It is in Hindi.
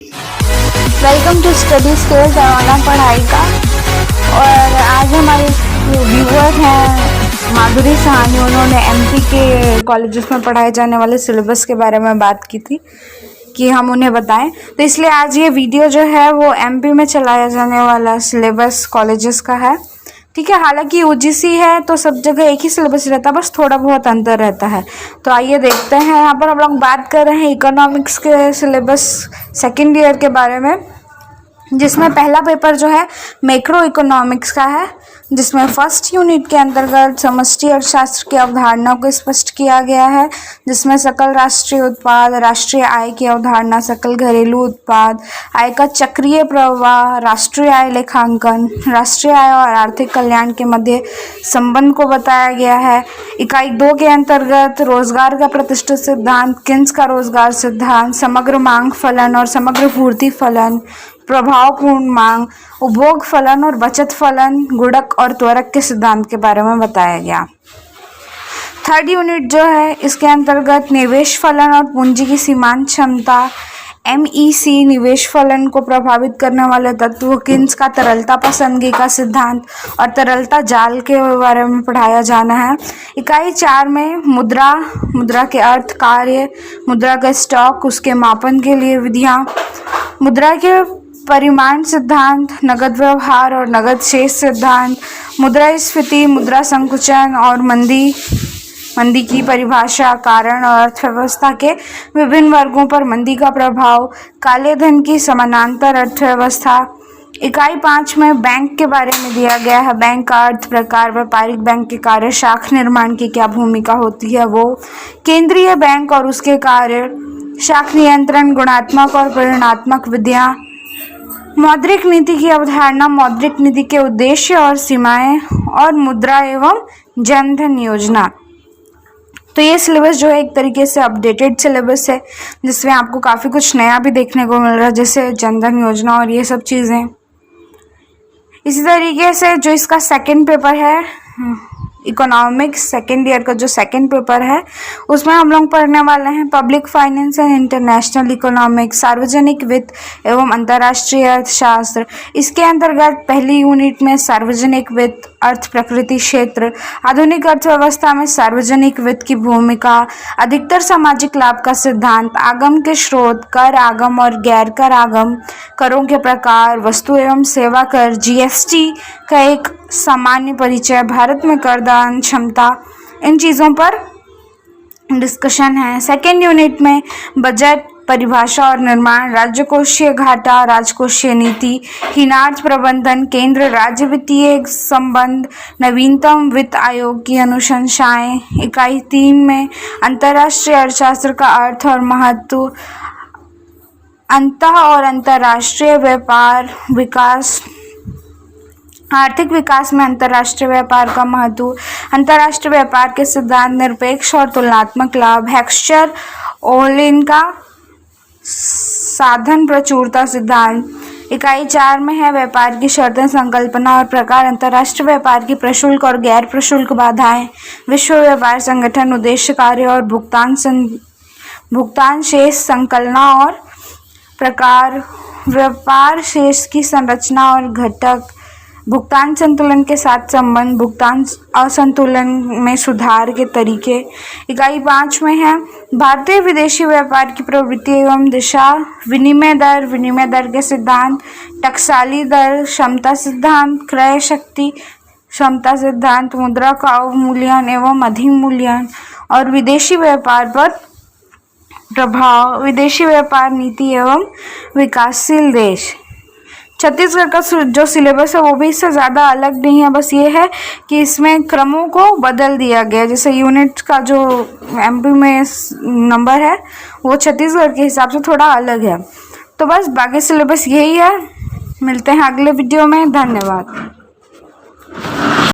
Welcome to study skills online पढ़ाई का। और आज हमारे व्यूअर हैं माधुरी सहानी। उन्होंने एमपी के कॉलेजेस में पढ़ाए जाने वाले सिलेबस के बारे में बात की थी कि हम उन्हें बताएं, तो इसलिए आज ये वीडियो जो है वो एमपी में चलाया जाने वाला सिलेबस कॉलेजेस का है। ठीक है, हालांकि यूजीसी है तो सब जगह एक ही सिलेबस रहता है, बस थोड़ा बहुत अंतर रहता है। तो आइए देखते हैं। यहाँ पर हम लोग बात कर रहे हैं इकोनॉमिक्स के सिलेबस सेकेंड ईयर के बारे में, जिसमें पहला पेपर जो है मैक्रो इकोनॉमिक्स का है, जिसमें फर्स्ट यूनिट के अंतर्गत समष्टि अर्थशास्त्र की अवधारणा को स्पष्ट किया गया है, जिसमें सकल राष्ट्रीय उत्पाद, राष्ट्रीय आय की अवधारणा, सकल घरेलू उत्पाद, आय का चक्रीय प्रवाह, राष्ट्रीय आय लेखांकन, राष्ट्रीय आय और आर्थिक कल्याण के मध्य संबंध को बताया गया है। इकाई 2 के अंतर्गत रोजगार का प्रतिष्ठित सिद्धांत, किन्स का रोजगार सिद्धांत, समग्र मांग फलन और समग्र पूर्ति फलन, प्रभावपूर्ण मांग, उपभोग फलन और बचत फलन, गुणक और त्वरक के सिद्धांत के बारे में बताया गया। थर्ड यूनिट जो है इसके अंतर्गत निवेश फलन और पूंजी की सीमांत क्षमता, एमईसी, निवेश फलन को प्रभावित करने वाले तत्व, किन्स का तरलता पसंदगी का सिद्धांत और तरलता जाल के बारे में पढ़ाया जाना है। इकाई 4 में मुद्रा, मुद्रा के अर्थ, कार्य, मुद्रा का स्टॉक, उसके मापन के लिए विधियां, मुद्रा के परिमाण सिद्धांत, नगद व्यवहार और नगद शेष सिद्धांत, मुद्रास्फीति, मुद्रा संकुचन और मंदी की परिभाषा, कारण और अर्थव्यवस्था के विभिन्न वर्गों पर मंदी का प्रभाव, काले धन की समानांतर अर्थव्यवस्था। इकाई 5 में बैंक के बारे में दिया गया है। बैंक का अर्थ, प्रकार, व्यापारिक बैंक के कार्य, शाख निर्माण की क्या भूमिका होती है वो, केंद्रीय बैंक और उसके कार्य, शाख नियंत्रण, गुणात्मक और परिमाणात्मक विधियां, मौद्रिक नीति की अवधारणा, मौद्रिक नीति के उद्देश्य और सीमाएं, और मुद्रा एवं जनधन योजना। तो ये सिलेबस जो है एक तरीके से अपडेटेड सिलेबस है, जिसमें आपको काफ़ी कुछ नया भी देखने को मिल रहा है, जैसे जनधन योजना और ये सब चीज़ें। इसी तरीके से जो इसका सेकंड पेपर है इकोनॉमिक्स सेकेंड ईयर का, जो सेकंड पेपर है उसमें हम लोग पढ़ने वाले हैं public finance and international economics, सार्वजनिक वित्त एवं अंतर्राष्ट्रीय अर्थशास्त्र। इसके अंतर्गत पहली यूनिट में सार्वजनिक वित्त, अर्थ प्रकृति क्षेत्र, आधुनिक अर्थव्यवस्था में सार्वजनिक वित्त की भूमिका, अधिकतर सामाजिक लाभ का सिद्धांत, आगम के स्रोत, कर आगम और गैर कर आगम, करों के प्रकार, वस्तु एवं सेवा कर, जीएसटी का एक सामान्य परिचय, भारत में करदान क्षमता, इन चीज़ों पर डिस्कशन है। सेकेंड यूनिट में बजट, परिभाषा और निर्माण, राजकोषीय घाटा, राजकोषीय नीति, हीनार्थ प्रबंधन, केंद्र राज्य वित्तीय संबंध, नवीनतम वित्त आयोग की अनुशंसाएं। इकाई 3 में अंतर्राष्ट्रीय अर्थशास्त्र का अर्थ और महत्व, अंतः और अंतर्राष्ट्रीय व्यापार विकास, आर्थिक विकास में अंतर्राष्ट्रीय व्यापार का महत्व, अंतर्राष्ट्रीय व्यापार के सिद्धांत, निरपेक्ष और तुलनात्मक लाभ, हेक्स्चर ओहलिन का साधन प्रचुरता सिद्धांत। इकाई 4 में है व्यापार की शर्तें, संकल्पना और प्रकार, अंतर्राष्ट्रीय व्यापार की प्रशुल्क और गैर प्रशुल्क बाधाएं, विश्व व्यापार संगठन, उद्देश्य, कार्य और भुगतान शेष, संकलना और प्रकार, व्यापार शेष की संरचना और घटक, भुगतान संतुलन के साथ संबंध, भुगतान असंतुलन में सुधार के तरीके। इकाई 5 में है भारतीय विदेशी व्यापार की प्रवृत्ति एवं दिशा, विनिमय दर के सिद्धांत, टकसाली दर, क्षमता सिद्धांत, क्रय शक्ति क्षमता सिद्धांत, मुद्रा का अवमूल्यन एवं अधिमूल्यन और विदेशी व्यापार पर प्रभाव, विदेशी व्यापार नीति एवं विकासशील देश। छत्तीसगढ़ का जो सिलेबस है वो भी इससे ज़्यादा अलग नहीं है, बस ये है कि इसमें क्रमों को बदल दिया गया। जैसे यूनिट का जो एमपी में नंबर है वो छत्तीसगढ़ के हिसाब से थोड़ा अलग है। तो बस बाकी सिलेबस यही है। मिलते हैं अगले वीडियो में। धन्यवाद।